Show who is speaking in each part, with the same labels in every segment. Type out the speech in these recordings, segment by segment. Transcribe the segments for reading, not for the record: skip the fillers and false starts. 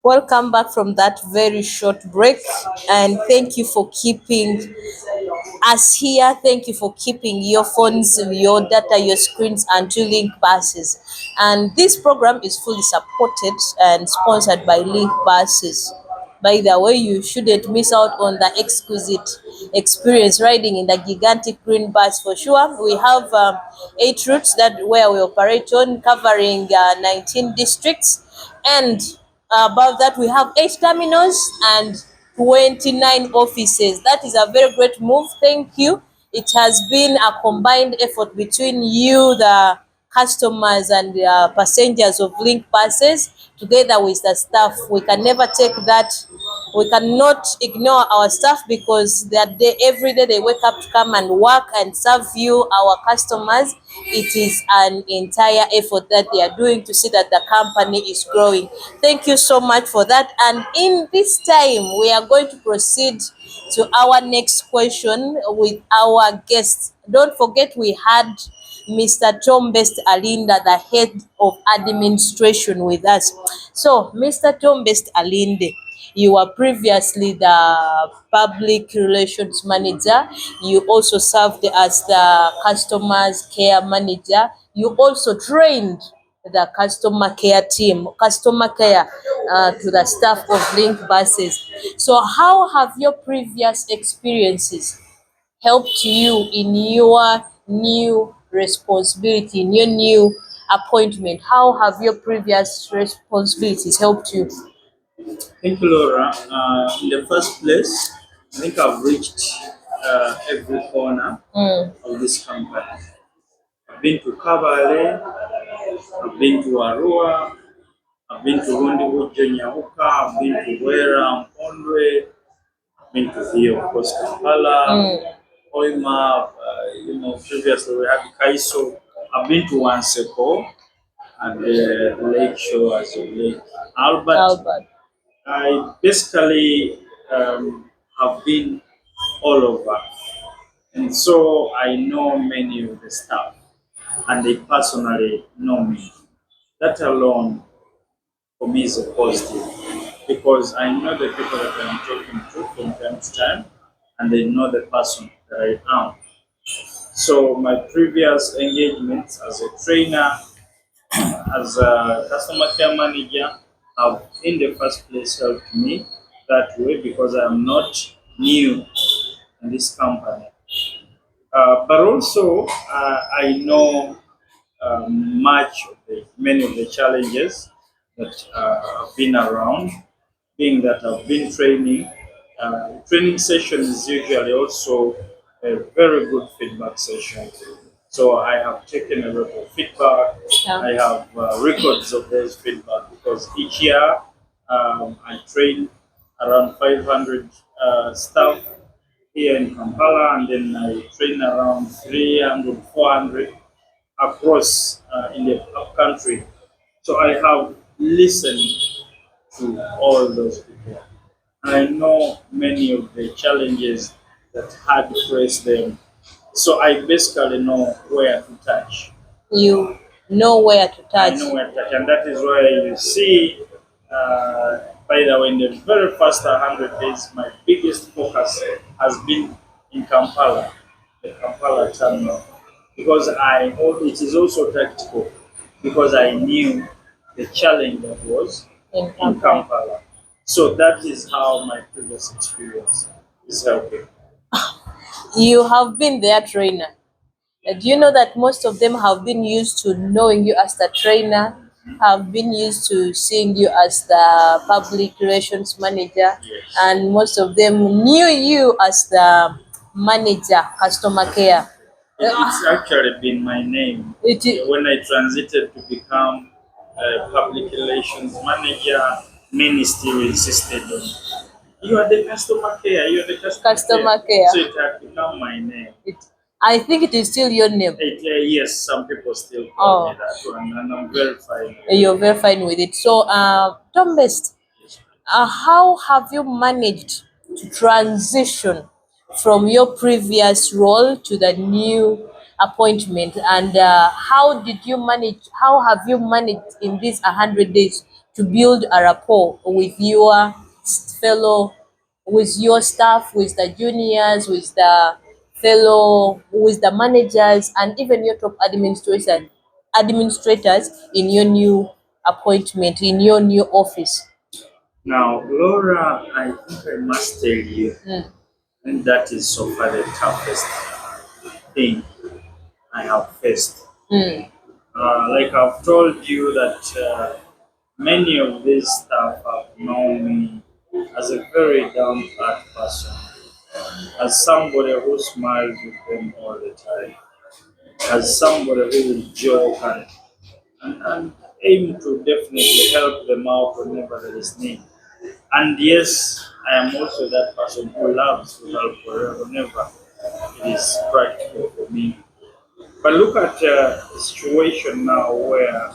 Speaker 1: Welcome back from that very short break, and thank you for keeping us here. Thank you for keeping your phones, your data, your screens until Link Buses. And this program is fully supported and sponsored by Link Buses. By the way, you shouldn't miss out on the exquisite experience riding in the gigantic green bus for sure. We have 8 routes that where we operate on, covering 19 districts, and above that we have 8 terminals and 29 offices. That is a very great move. Thank you. It has been a combined effort between you, the customers, and the passengers of Link buses, together with the staff. We can never take that. We cannot ignore our staff because every day they wake up to come and work and serve you, our customers. It is an entire effort that they are doing to see that the company is growing. Thank you so much for that. And in this time, we are going to proceed to our next question with our guest. Don't forget, we had Mr. Tom Best Aliinde, the head of administration, with us. So, Mr. Tom Best Aliinde, you were previously the public relations manager. You also served as the customers care manager. You also trained the customer care to the staff of Link buses. So, how have your previous experiences helped you in your new responsibility, in your new appointment? How have your previous responsibilities helped you?
Speaker 2: Thank you, Laura. In the first place, I think I've reached every corner of this company. I've been to Kabale, I've been to Arua, I've been to Rundiwood, Nyauka, I've been to Wera, Mpondwe, I've been to here, of course, Kampala, Hoima, previously we had Kaiso. I've been to Wanseko and the Lake Shore as of Lake Albert.
Speaker 1: Albert.
Speaker 2: I basically have been all over, and so I know many of the staff, and they personally know me. That alone for me is a positive because I know the people that I'm talking to from time to time, and they know the person that I am. So my previous engagements as a trainer, as a customer care manager, have in the first place helped me that way because I am not new in this company. But also, I know many of the challenges that have been around, being that I've been training. Training session is usually also a very good feedback session. So I have taken a lot of feedback.
Speaker 1: Yeah.
Speaker 2: I have records of those feedback because each year I train around 500 staff here in Kampala, and then I train around 300, 400 across in the country. So I have listened to all those people. I know many of the challenges that had faced them. So I basically know where to touch.
Speaker 1: You know where to
Speaker 2: I
Speaker 1: touch.
Speaker 2: know where to touch, and that is why you see. By the way, in the very first 100 days, my biggest focus has been in Kampala, the Kampala terminal, because it is also tactical, because I knew the challenge that was
Speaker 1: In
Speaker 2: in
Speaker 1: Kampala.
Speaker 2: Kampala. So that is how my previous experience is helping.
Speaker 1: You have been their trainer. Do you know that most of them have been used to knowing you as the trainer, have been used to seeing you as the public relations manager,
Speaker 2: Yes.
Speaker 1: and most of them knew you as the manager, customer care.
Speaker 2: It's actually been my name.
Speaker 1: It is,
Speaker 2: When I transited to become a public relations manager, many still insisted on you are the customer care, you are the
Speaker 1: customer
Speaker 2: care.
Speaker 1: care.
Speaker 2: So it had become my name.
Speaker 1: I think it is still your name.
Speaker 2: Yes, some people still call me
Speaker 1: Oh,
Speaker 2: that one, and I'm very fine.
Speaker 1: you're very fine with it. So, Tom Best,
Speaker 2: Yes.
Speaker 1: how have you managed to transition from your previous role to the new appointment, and how have you managed in these 100 days to build a rapport with your fellow, with your staff, with the juniors, with the fellow, with the managers, and even your top administrators in your new appointment, in your new office.
Speaker 2: Now, Laura, I think I must tell you, and that is so far the toughest thing I have faced. Like I've told you that many of these staff have known me as a very down-to-earth person, as somebody who smiles with them all the time, as somebody who will joke and aim to definitely help them out whenever there is need. And yes, I am also that person who loves to help whenever it is practical for me. But look at the situation now where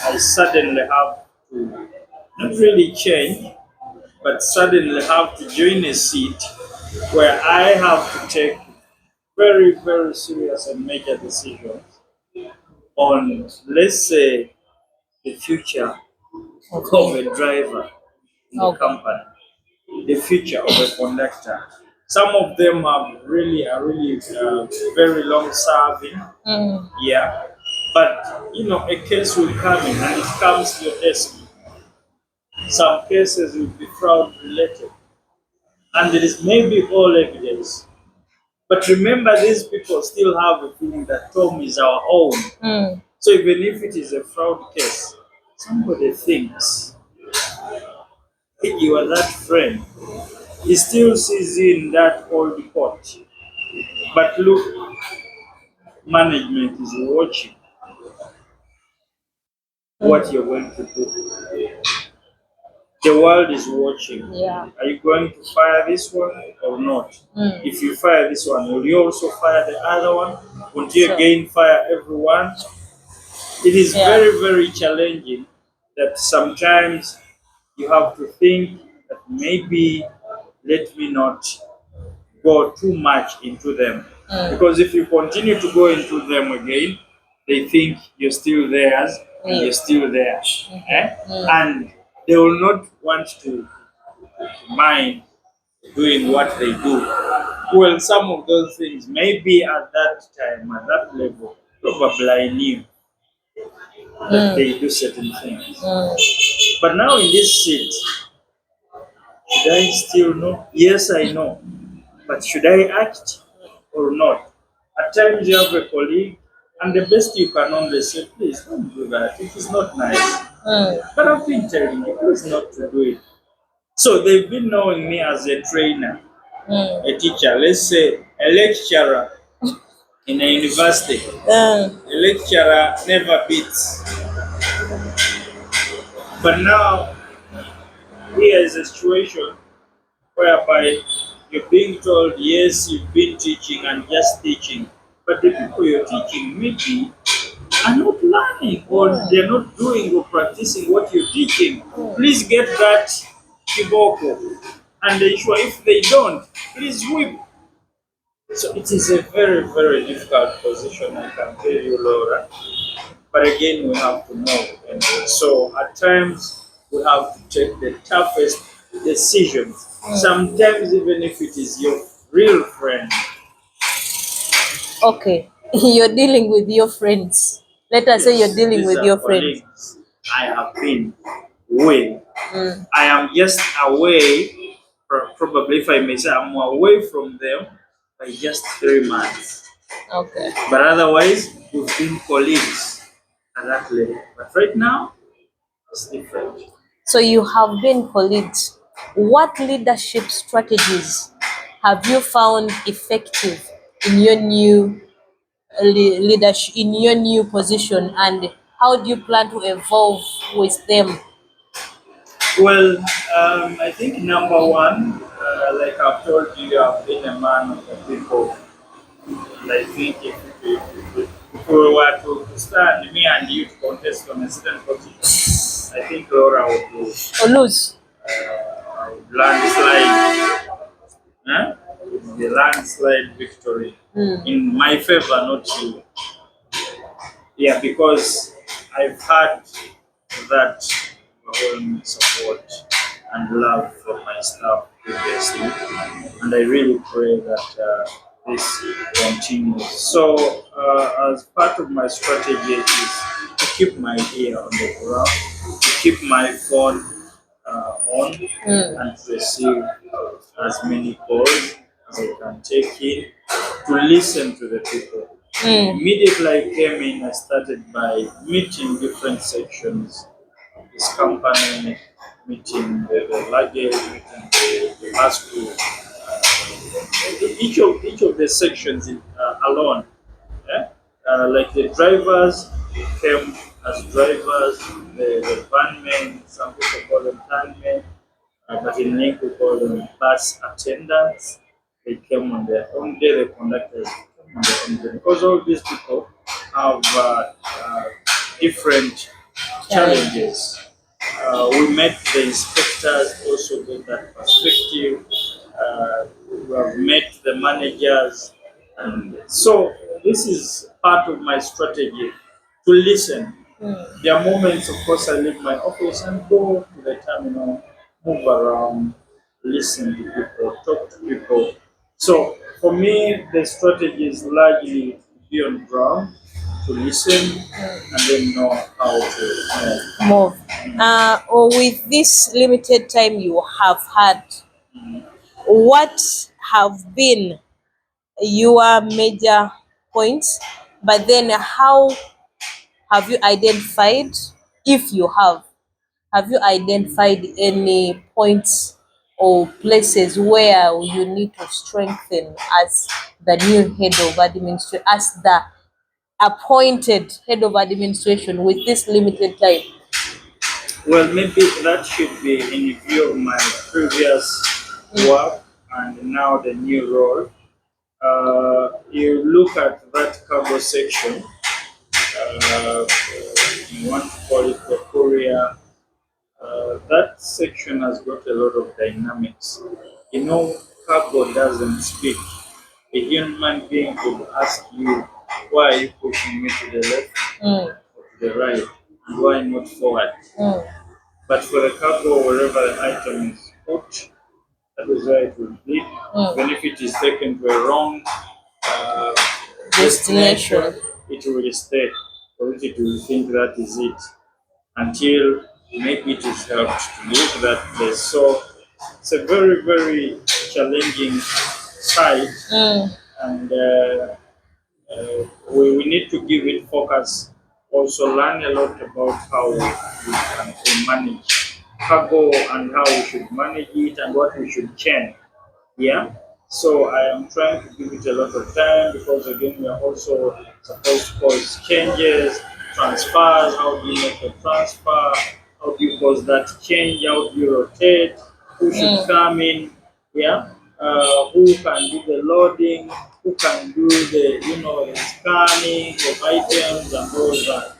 Speaker 2: I suddenly have to not really change, but suddenly have to join a seat where I have to take very, very serious and major decisions on, let's say, the future of a driver in the
Speaker 1: Okay.
Speaker 2: company, the future of a conductor. Some of them are really very long serving, yeah. But a case will come in and it comes to your desk. Some cases will be fraud related, and there is maybe all evidence. But remember, these people still have a feeling that Tom is our own. So even if it is a fraud case, somebody thinks you are that friend. He still sees you in that old court. But look, management is watching what you're going to do. The world is watching.
Speaker 1: Yeah.
Speaker 2: Are you going to fire this one or not? If you fire this one, will you also fire the other one? Won't you
Speaker 1: Sure.
Speaker 2: again fire everyone? It is
Speaker 1: Yeah.
Speaker 2: very, very challenging that sometimes you have to think that maybe let me not go too much into them. Because if you continue to go into them again, they think you're still theirs and you're still there. Eh? And they will not want to mind doing what they do. Well, some of those things, maybe at that time, at that level, probably I knew that they do certain things. But now in this seat, should I still know? Yes, I know. But should I act or not? At times you have a colleague, and the best you can only say, please don't do that. It is not nice. But I've been telling you, please not to do it. So they've been knowing me as a trainer, a teacher, let's say a lecturer in a university. A lecturer never beats. But now, here is a situation whereby you're being told, yes, you've been teaching and just teaching, but the people you're teaching maybe are not learning or they're not doing or practicing what you're teaching. Please get that kiboko and ensure if they don't, please whip. So it is a very, very difficult position, I can tell you, Laura. But again, we have to know. And so at times, we have to take the toughest decisions. Sometimes, even if it is your real friend.
Speaker 1: Okay. You're dealing with your friends. Let us say you're dealing
Speaker 2: These
Speaker 1: with
Speaker 2: are
Speaker 1: your friends.
Speaker 2: colleagues I have been with. I am just away, probably if I may say, I'm away from them by just 3 months.
Speaker 1: Okay.
Speaker 2: But otherwise, we've been colleagues at that level. But right now, it's different.
Speaker 1: So you have been colleagues. What leadership strategies have you found effective in your new leadership, in your new position, and how do you plan to evolve with them?
Speaker 2: Well, I think number one, like I've told you, I've been a man of the people. And I think if we were to stand, me and you, to contest on a certain position, I think Laura would lose.
Speaker 1: Or lose?
Speaker 2: Landslide, huh? The landslide victory in my favor, not you. Yeah, because I've had that overwhelming support and love from my staff previously, and I really pray that this continues. So, as part of my strategy is to keep my ear on the ground, to keep my phone on, and to receive as many calls as I can take in, to listen to the people. Immediately I came in, I started by meeting different sections of this company, meeting the luggage, meeting the bus crew. Each of the sections alone, yeah? Like the drivers came as drivers, the van men, some people call them turnmen, but in Nick we call them bus attendants. They came on their own day, the conductors came on their own day. Because all these people have different challenges. We met the inspectors, also get that perspective. We have met the managers, and so this is part of my strategy to listen. There are moments, of course, I leave my office and go to the terminal, move around, listen to people, talk to people. So for me, the strategy is largely to be on ground, to listen, and then know how to
Speaker 1: Move. Or with this limited time you have had, what have been your major points? But then, how have you identified, if you have you identified any points or places where you need to strengthen as the new head of administration, as the appointed head of administration with this limited time?
Speaker 2: well, maybe that should be in view of my previous work and now the new role. You look at that cargo section, you want to call it the courier. That section has got a lot of dynamics. You know, cargo doesn't speak. A human being could ask you, why are you pushing me to the left
Speaker 1: Mm,
Speaker 2: or to the right? And why not forward?
Speaker 1: mm.
Speaker 2: But for the cargo, wherever the item is put, that is where it will be. Even if it is taken to a wrong uh, destination,
Speaker 1: Destination.
Speaker 2: it will stay. Or it will think that is it until maybe it is helped to leave that place. So it's a very, very challenging site,
Speaker 1: Mm,
Speaker 2: and we need to give it focus. Also, learn a lot about how we manage cargo and how we should manage it and what we should change. Yeah. So I am trying to give it a lot of time because again we are also supposed to cause changes, transfers. How do you make a transfer? How do you cause that change? How do you rotate? Who should come in? Yeah. Who can do the loading? Who can do the the scanning of items and all that?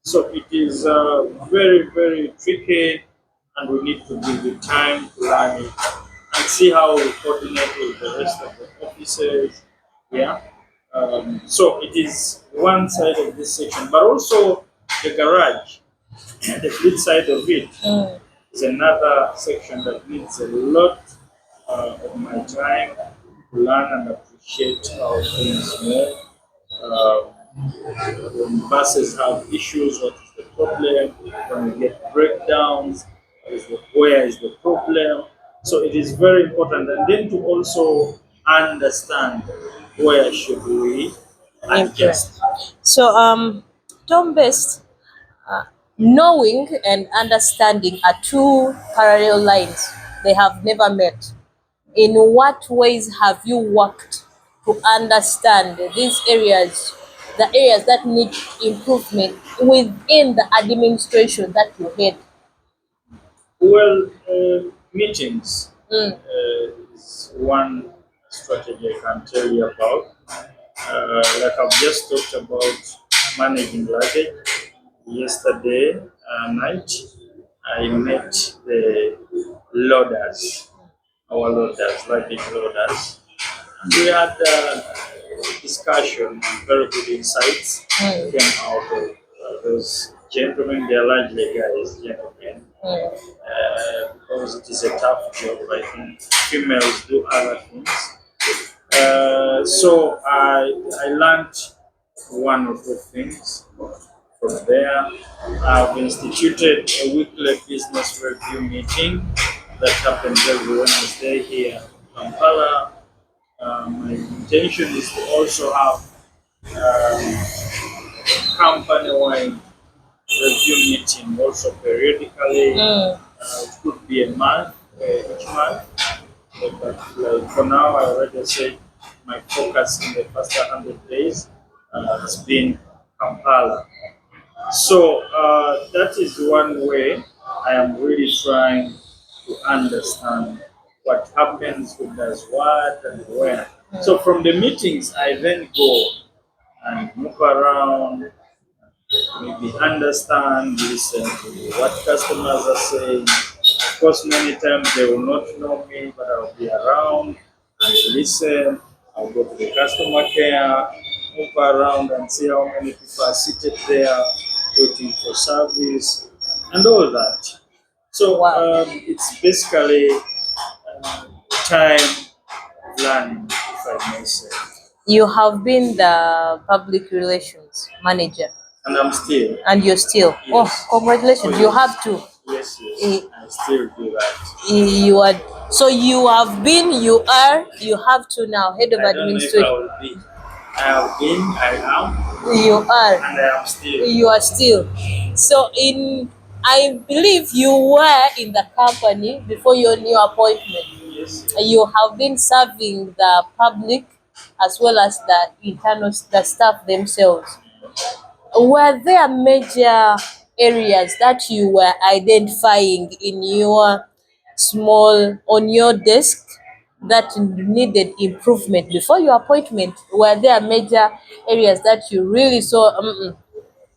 Speaker 2: So it is very, very tricky, and we need to give it time to learn it and see how we coordinate with the rest of the offices. Yeah. So it is one side of this section, but also the garage, the fleet side of it
Speaker 1: mm.
Speaker 2: is another section that needs a lot of my time to learn and appreciate how things move. Uh, when buses have issues, what is the problem? When we get breakdowns, where is the problem? So it is very important, and then to also understand where should we
Speaker 1: Improve.
Speaker 2: adjust.
Speaker 1: So, Tom Best, knowing and understanding are two parallel lines. They have never met. In what ways have you worked to understand these areas, the areas that need improvement within the administration that you head?
Speaker 2: Well, meetings
Speaker 1: Mm,
Speaker 2: is one strategy I can tell you about. Like I've just talked about managing luggage. Yesterday night, I met the loaders, our loaders, luggage loaders. And we had discussion, very good insights
Speaker 1: mm,
Speaker 2: came out of those gentlemen, they are largely guys, gentlemen,
Speaker 1: Mm.
Speaker 2: because it is a tough job. I think females do other things. So I learned one or two things from there. I've instituted a weekly business review meeting that happens every Wednesday here in Kampala. My intention is to also have company-wide review meeting also periodically.
Speaker 1: Mm.
Speaker 2: It could be a month, each month. But like for now, I already said my focus in the first 100 days has been Kampala. So that is one way I am really trying to understand what happens, who does what, and where. So from the meetings, I then go and move around, maybe understand, listen to what customers are saying. Of course, many times they will not know me, but I'll be around and listen. I'll go to the customer care, move around and see how many people are seated there waiting for service and all that. So
Speaker 1: Wow.
Speaker 2: it's basically time learning, if I may say.
Speaker 1: You have been the public relations manager,
Speaker 2: And I'm still,
Speaker 1: and you're still. Oh,
Speaker 2: yes.
Speaker 1: congratulations!
Speaker 2: Oh,
Speaker 1: You
Speaker 2: yes.
Speaker 1: have to.
Speaker 2: Yes, yes.
Speaker 1: Eh,
Speaker 2: I still do that.
Speaker 1: You are. So you have been. You are. You have to now. Head of
Speaker 2: I don't know if I
Speaker 1: administration.
Speaker 2: will be. I have been, I am,
Speaker 1: You are.
Speaker 2: and I am still.
Speaker 1: You are still. So in. I believe you were in the company before your new appointment.
Speaker 2: Yes, yes.
Speaker 1: You have been serving the public as well as the internal the staff themselves. Were there major areas that you were identifying in your small on your desk that needed improvement before your appointment? Were there major areas that you really saw,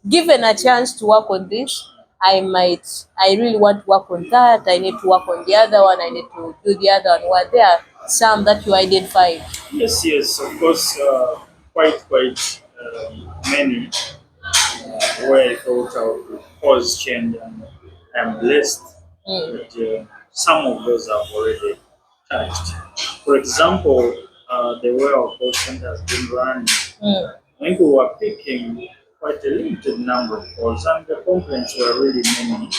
Speaker 1: given a chance to work on this, I really want to work on that, I need to work on the other one, I need to do the other one? Were there some that you identified?
Speaker 2: Yes, yes, of course, quite many where I thought I would cause change, and I'm blessed
Speaker 1: Mm,
Speaker 2: that some of those have already touched. For example, the way our call center has been run,
Speaker 1: mm,
Speaker 2: I think we were picking quite a limited number of calls, and the complaints were really many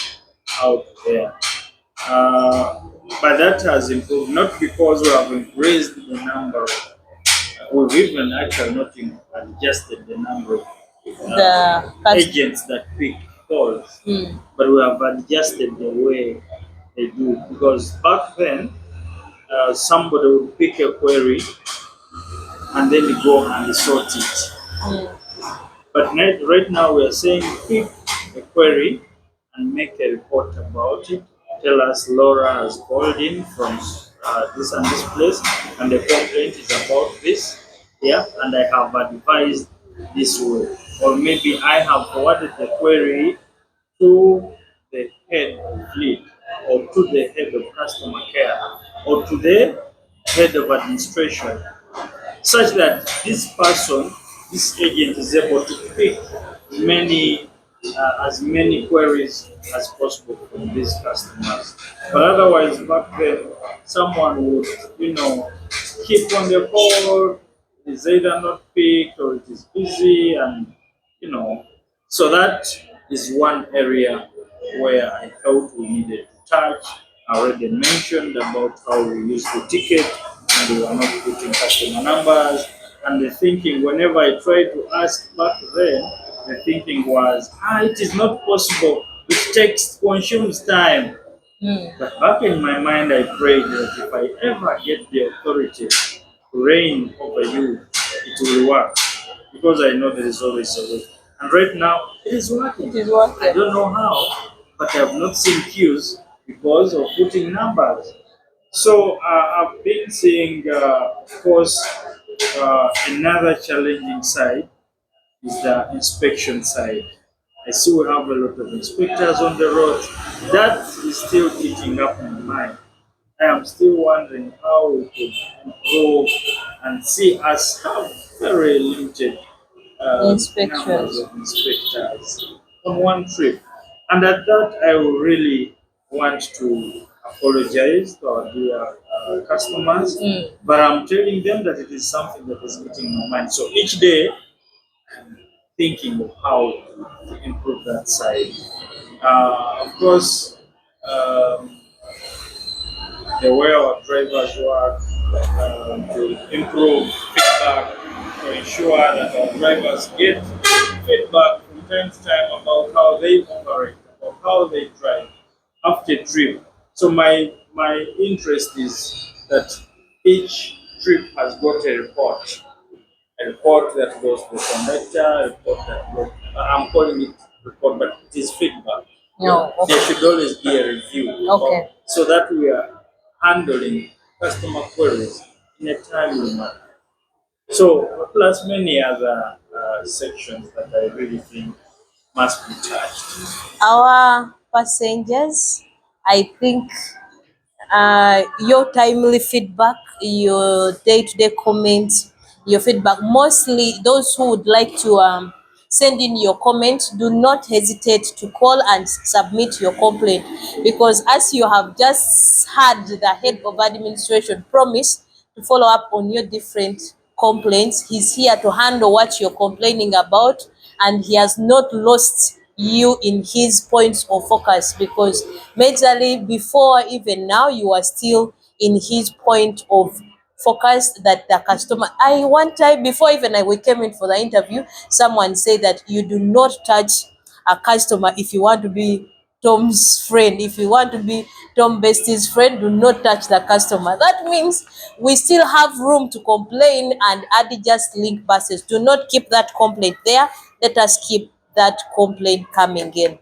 Speaker 2: out there. Uh, but that has improved, not because we have increased the number, we've even actually not adjusted the number of
Speaker 1: the cust-
Speaker 2: agents that pick calls,
Speaker 1: mm,
Speaker 2: but we have adjusted the way they do it. Because back then, somebody would pick a query and then go and sort it.
Speaker 1: mm.
Speaker 2: But right now we are saying pick a query and make a report about it. Tell us Laura has called in from this and this place, and the complaint is about this. Yeah, and I have advised this way. Or maybe I have forwarded the query to the head of fleet, or to the head of customer care, or to the head of administration, such that this person, this agent is able to pick as many queries as possible from these customers. But otherwise, back then, someone would, keep on the call. It is either not picked or it is busy, and you know. So that is one area where I thought we needed to touch. I already mentioned about how we use the ticket and we were not putting customer numbers. And the thinking, whenever I tried to ask back then, the thinking was, it is not possible. It consumes time.
Speaker 1: Mm.
Speaker 2: But back in my mind, I prayed that if I ever get the authority to reign over you, it will work. Because I know there is always a way. And right now, it is working.
Speaker 1: It is
Speaker 2: I
Speaker 1: working.
Speaker 2: don't know how, but I have not seen queues because of putting numbers. So I've been seeing, of course, another challenging side is the inspection side. I see we have a lot of inspectors on the road. That is still eating up my mind. I am still wondering how we could improve and see us have very limited numbers
Speaker 1: Inspections.
Speaker 2: of inspectors. on one trip. And at that, I will really want to apologize to our dear customers, but I'm telling them that it is something that is getting my mind. So each day, thinking of how to improve that side. Of course, um, the way our drivers work, to improve feedback, to ensure that our drivers get feedback from time to time about how they operate, about how they drive after trip. So my interest is that each trip has got a report that goes to the conductor, a report that goes, I'm calling it report, but it is feedback.
Speaker 1: No,
Speaker 2: There
Speaker 1: okay.
Speaker 2: should always be a review.
Speaker 1: Okay.
Speaker 2: So that we are handling customer queries in a timely manner. So, plus many other sections that I really think must be touched.
Speaker 1: Our passengers, I think your timely feedback, your day-to-day comments, your feedback. Mostly those who would like to send in your comment, do not hesitate to call and submit your complaint, because as you have just had the head of administration promise to follow up on your different complaints. He's here to handle what you're complaining about, and he has not lost you in his points of focus, because majorly before even now you are still in his point of focus, that the customer. I one time before even we came in for the interview, someone said that you do not touch a customer if you want to be Tom's friend. If you want to be Tom Best's friend, do not touch the customer. That means we still have room to complain and add just link buses. Do not keep that complaint there. Let us keep that complaint coming in.